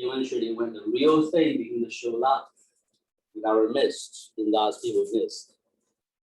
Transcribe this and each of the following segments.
eventually when the real thing begins to show up in our midst, in God's people's midst,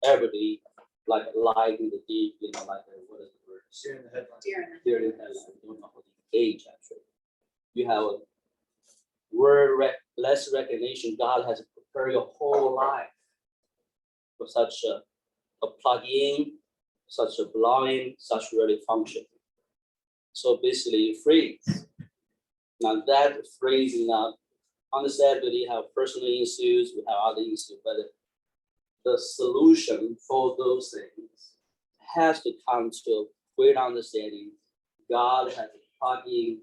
everybody like light in the deep, like what is the word? Deer in the headlights. Deer in the headlights. I don't know how to age actually. You have a word less recognition. God has prepared your whole life for such a plug-in, such a belonging, such really function. So basically, you freeze. Now that freezing up, understandably, have personal issues, we have other issues, but the solution for those things has to come to great understanding. God has plugged in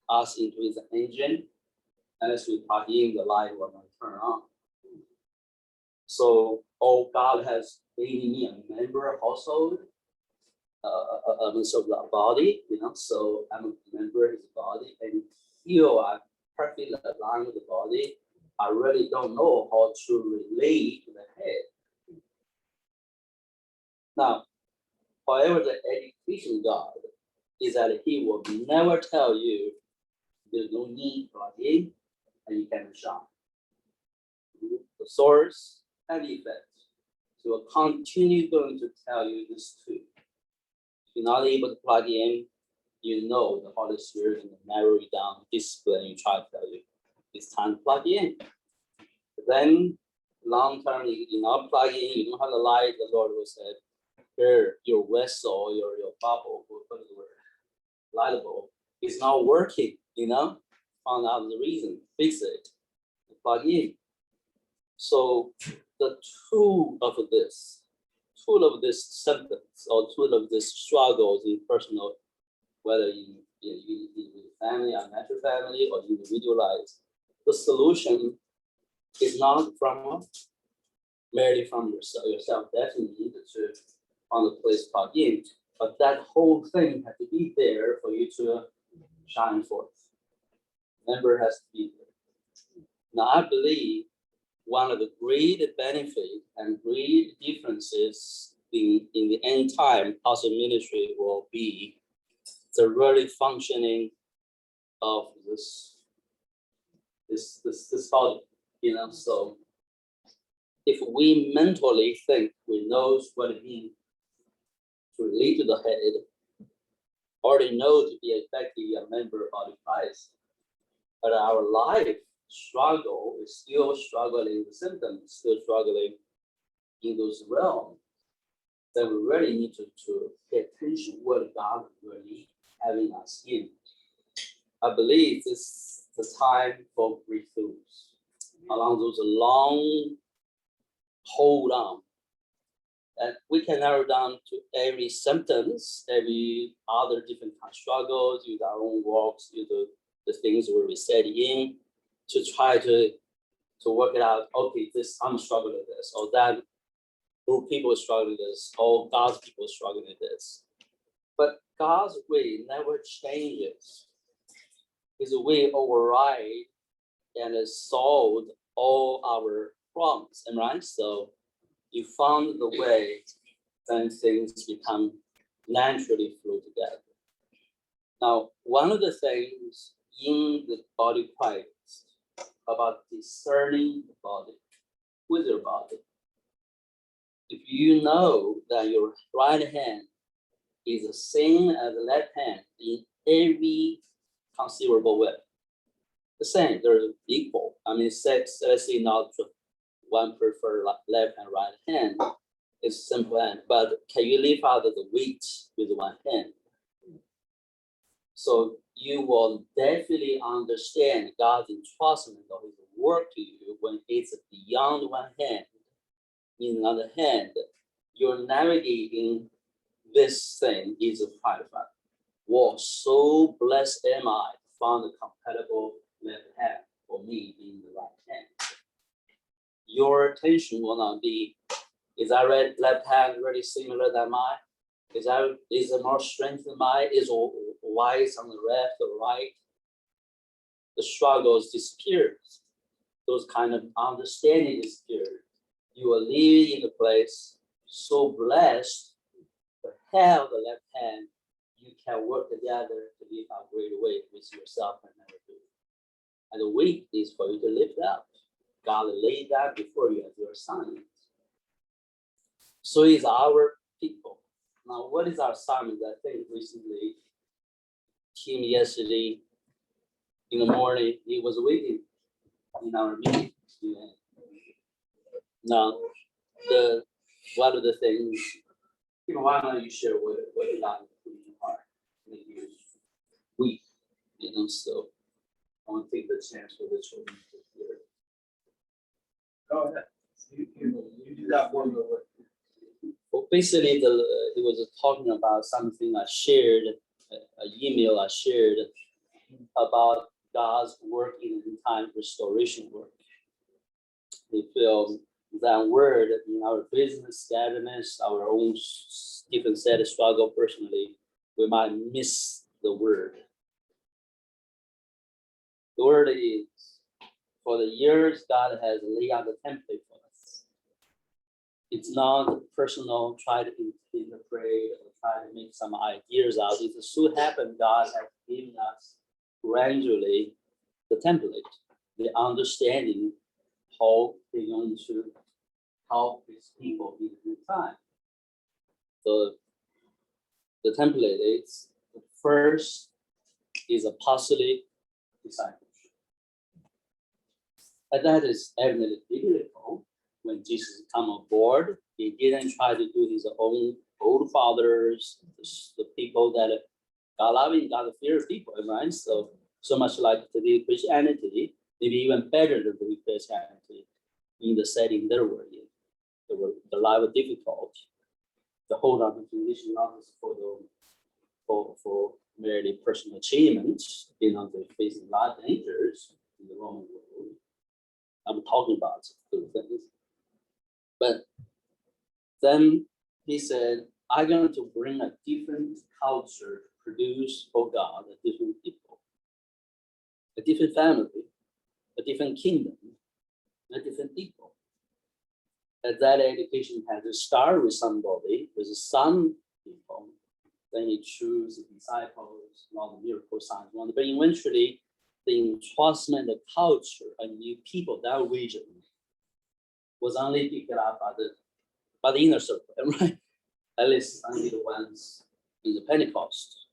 us into his engine, and as we plug in, the light will not turn on. So, God has made me a member of household, of the body, so I'm a member of his body, and here I'm perfectly aligned with the body. I really don't know how to relate to the head. Now, however, the education God is that he will never tell you there's no need to plug in and you can shine. The source and the effect. So we'll continue going to tell you this too. If you're not able to plug in, the Holy Spirit will narrow you down, discipline you, try to tell you it's time to plug in. But then long term, you're not plugging in, you don't have the light, the Lord will say, here, your vessel, your bubble, what is the word? Light bulb is not working, found out the reason, fix it, plug in. So the tool of this symptoms or tool of this struggles in personal, whether in family or natural family or individualized, the solution is not merely from yourself. Definitely need to find a place plug in, but that whole thing has to be there for you to shine forth. Member has to be there. Now, I believe one of the great benefits and great differences in the end time apostle ministry will be the really functioning of this body, So if we mentally think we know what it means to relate to the head, already know to be effectively a member of body Christ, but our life struggle is still struggling the symptoms, still struggling in those realms, then we really need to pay attention what God really having us in. I believe this is the time for breakthroughs along those long hold on. And we can narrow down to every symptoms, every other different kind of struggles, with our own walks, with the things where we set in, to try to work it out. Okay, I'm struggling with this, or that group of people struggling with this, or God's people struggling with this. But God's way never changes. His way override and solved all our problems. Am I right? So you found the way, then things become naturally flow together. Now, one of the things in the body Christ about discerning the body with your body. If you know that your right hand is the same as the left hand in every conceivable way, the same, they're equal. I mean, let's say not one prefer left and right hand, it's simple hand, but can you lift out the weight with one hand? So you will definitely understand God's entrustment of his work to you when it's beyond one hand. In another hand, you're navigating this thing is a private. Wow, so blessed am I to find a compatible left hand for me in the right hand. Your attention will not be, is our left hand really similar than mine? Is it more strength than mine? Is wise on the left or right? The struggles disappear. Those kind of understanding disappear. You are living in a place so blessed to have the left hand. You can work together to live a great way with yourself and everything. And the week is for you to live out. God laid that before you as your assignment. So is our people. Now, what is our assignment? I think recently, Tim yesterday in the morning, he was waiting in our meeting. Yeah. Now, one of the things, why don't you share what you got in your heart? Maybe week, so I want to take the chance for the children to hear. Go ahead. You do that one. Well, basically, it was talking about something I shared, an email I shared about God's work in time restoration work. We feel that word in our business scatteredness, our own different set of struggle personally, we might miss the word. The word is, for the years, God has laid out the template for us. It's not personal, try to interpret or try to make some ideas out. It so happened God has given us gradually the template, the understanding how they're going to help these people in the time. So the template is, the first is apostolic discipleship. And that is evidently biblical. When Jesus came on board, he didn't try to do his own old fathers, the people that God loving, God fear people, right? So much like today Christianity, maybe even better than the Christianity in the setting they were in. The life was difficult. The hold on to tradition not for merely personal achievements, they're facing a lot of dangers in the Roman world. I'm talking about those things. But then he said, I'm going to bring a different culture to produce for God a different people, a different family, a different kingdom, a different people. And that education had to start with somebody, with some people. Then he choose the disciples, not the miracle signs. But eventually, the entrustment, the culture, and new people, that region was only picked up by the inner circle, right? At least only the ones in the Pentecost.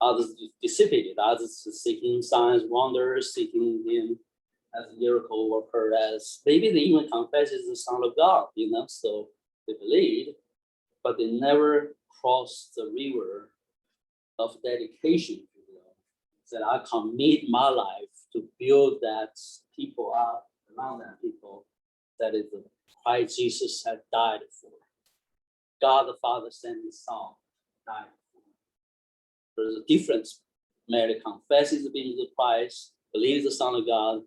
Others dissipated, others seeking signs, wonders, seeking him as a miracle worker, as maybe they even confess is the Son of God, so they believed, but they never crossed the river of dedication. That I commit my life to build that people up around that people that is the Christ Jesus had died for. God the Father sent his Son, died for. There's a difference. Mary confesses being the Christ, believes the Son of God,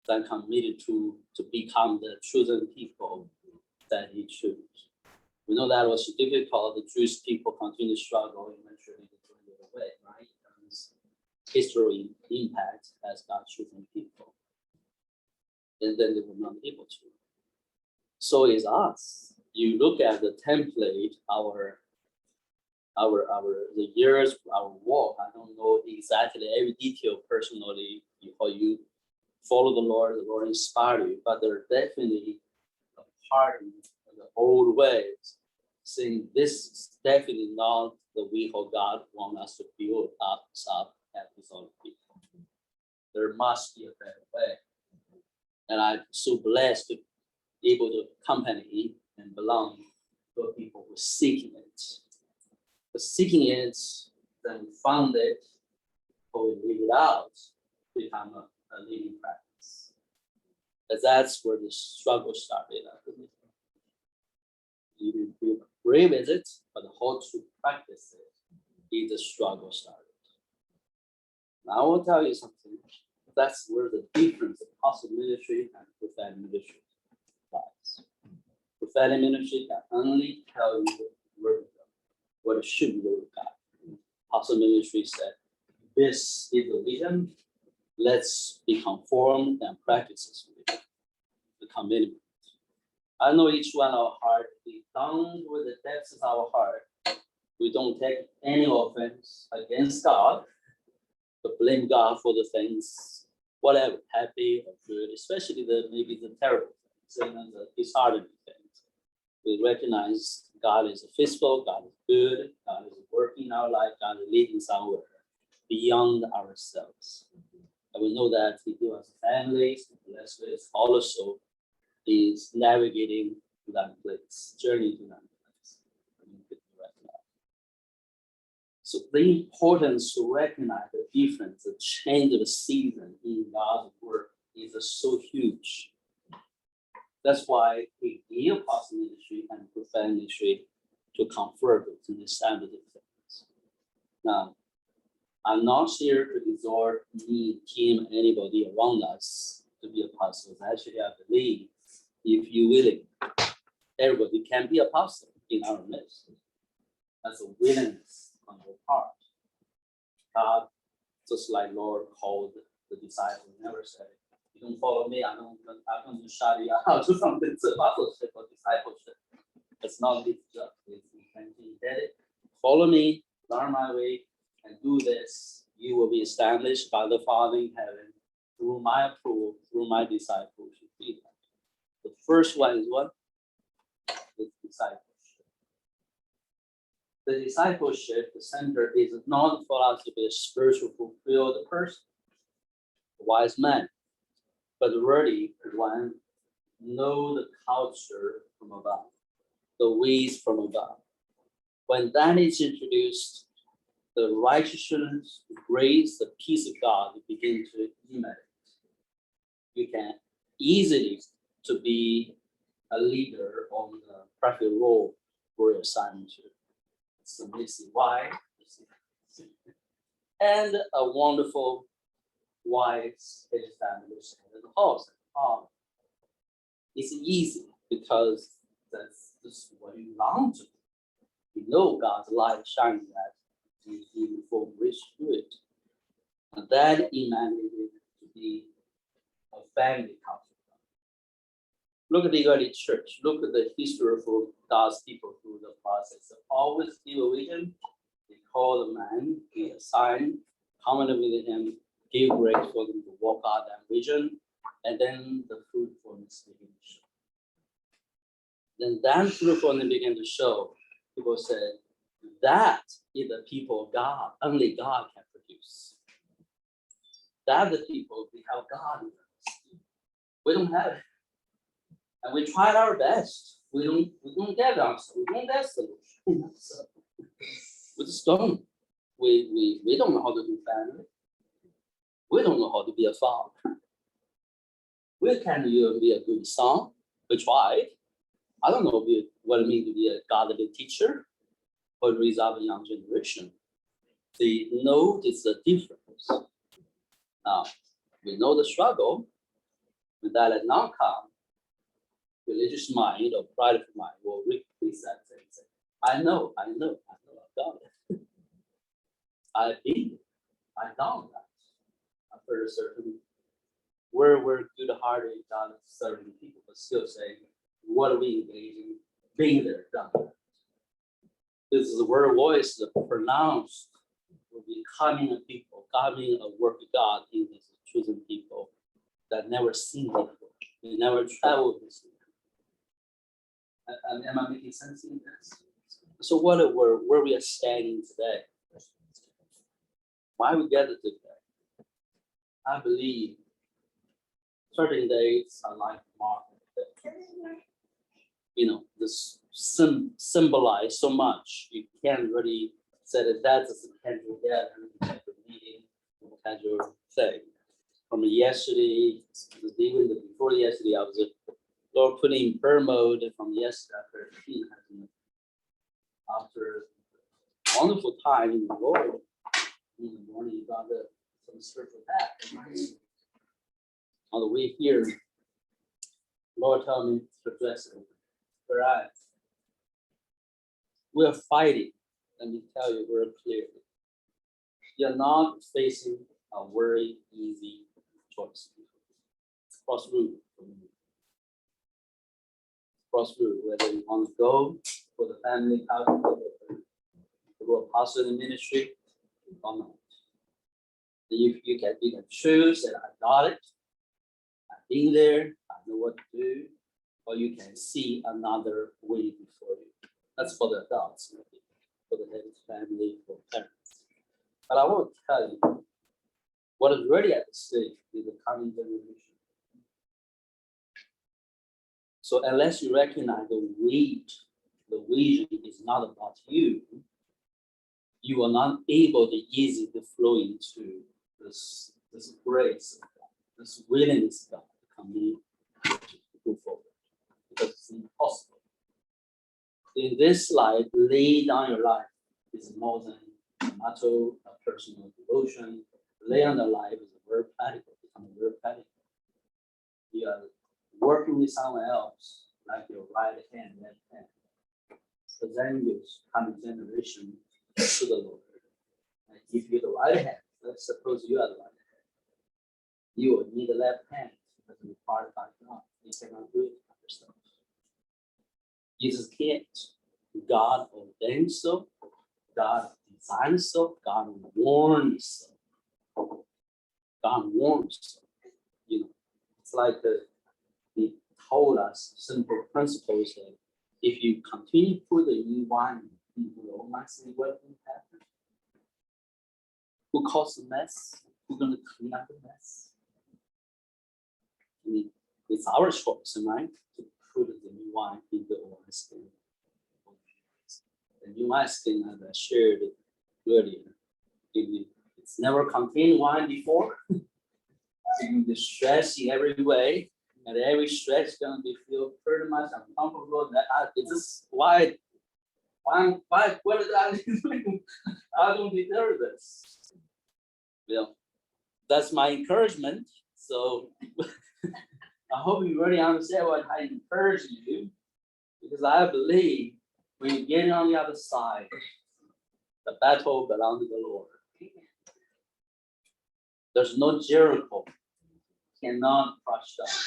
then committed to become the chosen people that he chose. We know that was difficult. The Jewish people continue to struggle, eventually they turned it away, right? History impact as God's chosen people. And then they were not able to. So is us. You look at the template, the years, our walk. I don't know exactly every detail personally, how you follow the Lord inspired you, but there are definitely a part in the old ways, saying this is definitely not the way how God wants us to build us up as his own people. There must be a better way. And I'm so blessed to be able to accompany and belong to people who are seeking it. But seeking it, then we found it, or we live it out, become a living practice. But that's where the struggle started. You revisit, but how to practice it is the struggle started. Now I will tell you something. That's where the difference of apostle ministry and prophetic ministry lies. Prophetic ministry can only tell you the word of God, what it should be the word of God. Apostle ministry said, this is the vision. Let's be conformed and practice this vision. The commitment. I know each one of our heart, we down with the depths of our heart, we don't take any offense against God, but blame God for the things whatever, happy or good, especially maybe the terrible things, and the disheartening things. We recognize God is faithful, God is good, God is working in our life, God is leading somewhere beyond ourselves. And we know that He gives us families, bless us, also is navigating to that place, journey to that place. So the importance to recognize the difference, the change of the season in God's work is so huge. That's why we give apostle ministry and prophetic ministry to comfort to understand the things. Now, I'm not here to exhort me, team, anybody around us to be apostles. Actually, I believe if you're willing, everybody can be apostle in our midst. That's a willingness on your part. God, just like Lord called the disciples, never said, "You don't follow me, I'm going to shut you out from this apostleship or discipleship." It's not this job. You can be headed. Follow me, learn my way, and do this. You will be established by the Father in heaven through my approval, through my discipleship. The first one is what? The discipleship. The discipleship, the center is not for us to be a spiritual fulfilled person, a wise man, but really one know the culture from above, the ways from above. When that is introduced, the righteousness, the grace, the peace of God begin to emanate. You can easily to be a leader on the prophet role for your assignment. It's amazing. Why? And a wonderful wife established in the house. It's easy because that's just what you long to do. You know God's light shining that you form rich through it. And that emanated to be a family culture. Look at the early church. Look at the history of God's people through the process. They always give a vision. They call the man, give a sign, comment with him, give grace for them to walk out that vision, and then the fruitfulness begins to show. Then that fruitfulness began to show. People said, that is the people of God. Only God can produce. That the people we have God in us. We don't have it. And we tried our best. We don't get the answer. We don't get solution. So, we just don't. We don't know how to do family. We don't know how to be a father. We can't even be a good son. We tried. I don't know what it means to be a godly teacher or raise up a young generation. They know it's a difference. Now, we know the struggle. When that has not come, religious mind or private mind will replace that thing. Say, I know, I've done it. I've been, I've done that. I've heard a certain, we're good-hearted, God serving people, but still saying, what are we engaging? Being there, done that. This is the word voice, the pronounced, will be coming of people, coming a work of God in these chosen people that never seen before. They never traveled this way. Am I making sense in this? So where we are standing today, why we gathered today? I believe certain days are like market. This symbolize so much. You can't really say that that's a potential gathering, potential meeting, potential thing. From yesterday, even before yesterday, I was Lord putting prayer mode from yesterday after a wonderful time in the Lord. In the morning, you got some spiritual attack. On the way here, Lord told me to address it. Right. We're fighting. Let me tell you very clearly. You're not facing a very easy choice. Crossroad. Crossroad, whether you want to go for the family culture, to go apostle in ministry, or not. You can choose and I got it. I've been there, I know what to do, or you can see another way before you. That's for the adults, maybe, for the head family, for parents. But I want to tell you, what is really at stake is the coming generation. So unless you recognize the vision is not about you, you are not able to easily flow into this grace of God, this willingness of God to come in to go forward. Because it's impossible. In this life, lay down your life is more than a matter of personal devotion. Lay on the life is very practical, become very practical. You are working with someone else, like your right hand, left hand. So then you come generation to the Lord. And give you the right hand. Let's suppose you are the right hand. You will need the left hand because you're part by God. You cannot do it by yourself. Jesus can't. God ordained so. God designed so. God warned so. God warns so. You know, it's like he told us simple principles that if you continue to put the new wine into the old wine, what will happen? Who caused the mess? Who's going to clean up the mess? I mean, it's our choice, right? To put the new wine into the old skin. The new wine skin, as I shared earlier, it's never contained wine before. You can stretch in every way, and every stretch is going to be feel pretty much uncomfortable. It's just why what did I do? I don't deserve this. Well, that's my encouragement. So I hope you really understand what I encourage you, because I believe when you get on the other side, the battle belongs to the Lord. There's no Jericho cannot crush down.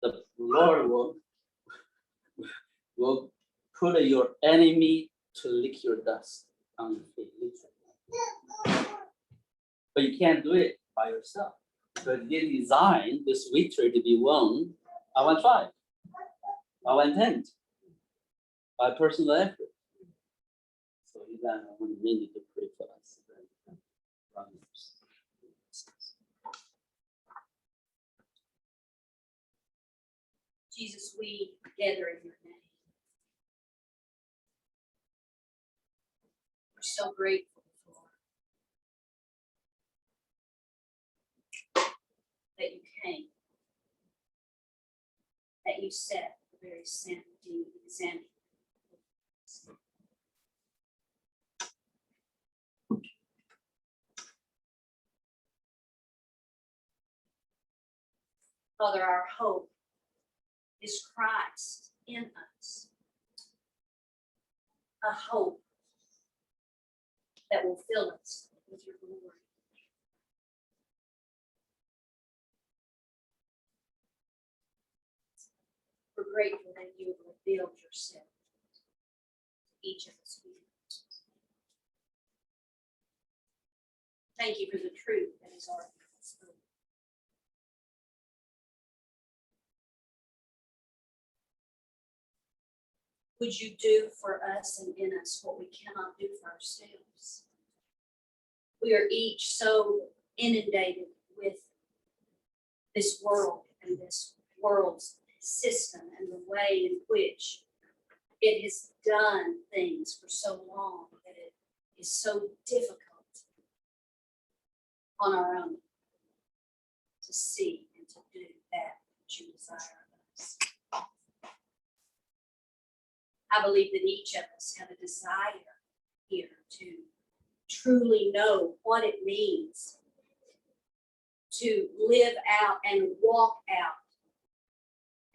The Lord will put your enemy to lick your dust on your feet. But you can't do it by yourself. But you design this victory to be won by one tribe, by one tent, by personal effort. So you guys need to pray for us. Jesus, we gather in your name. We're so grateful that you came, that you set the very example. Father, our hope is Christ in us, a hope that will fill us with your glory. We're grateful that you have revealed yourself to each of us here. Thank you for the truth that is already spoken. Would you do for us and in us what we cannot do for ourselves? We are each so inundated with this world and this world's system and the way in which it has done things for so long that it is so difficult on our own to see and to do that which you desire of us. I believe that each of us have a desire here to truly know what it means to live out and walk out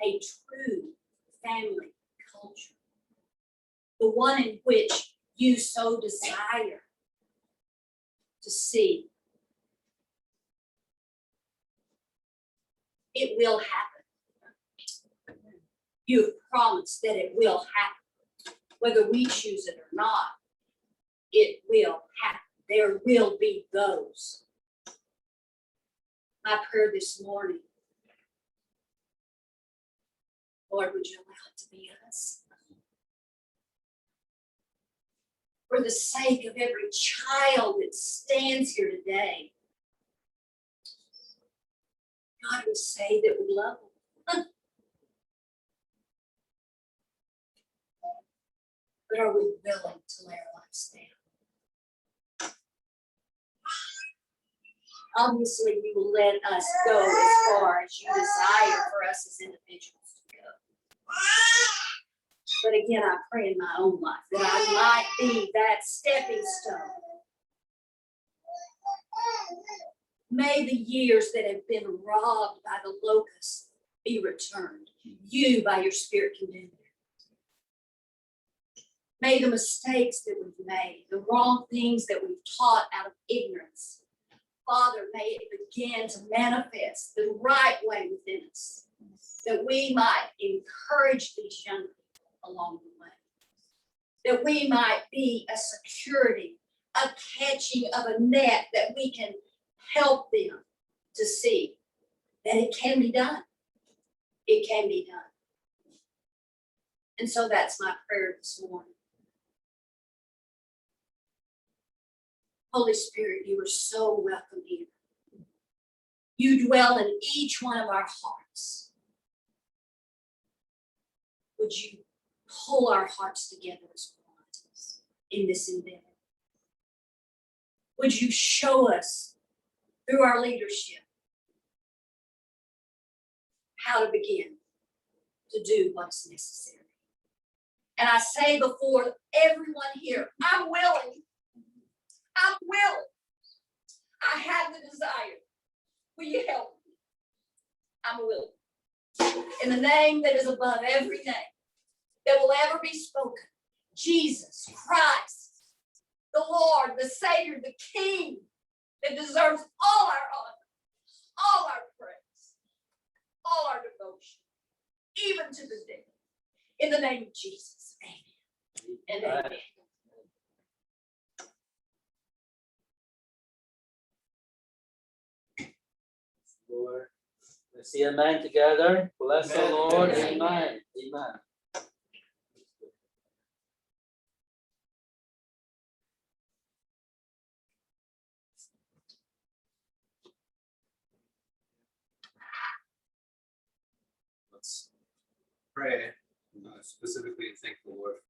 a true family culture, the one in which you so desire to see. It will happen. You have promised that it will happen. Whether we choose it or not, it will happen. There will be those my prayer this morning, Lord, would you allow it to be us? For the sake of every child that stands here today, God, we say that we love them. But are we willing to lay our lives down? Obviously, you will let us go as far as you desire for us as individuals to go. But again, I pray in my own life that I might be that stepping stone. May the years that have been robbed by the locusts be returned. You, by your Spirit, can do that. May the mistakes that we've made, the wrong things that we've taught out of ignorance, Father, may it begin to manifest the right way within us, that we might encourage these young people along the way, that we might be a security, a catching of a net, that we can help them to see that it can be done. It can be done. And so that's my prayer this morning. Holy Spirit, you are so welcome here. You dwell in each one of our hearts. Would you pull our hearts together as one in this endeavor? Would you show us through our leadership how to begin to do what's necessary? And I say before everyone here, I'm willing. I'm willing. I have the desire. Will you help me? I'm willing. In the name that is above every name that will ever be spoken, Jesus Christ, the Lord, the Savior, the King, that deserves all our honor, all our praise, all our devotion, even to the dead. In the name of Jesus, amen and amen. Lord, let's see amen together. Bless the Amen. Lord. Amen. Amen. Amen. Let's pray, specifically thank the Lord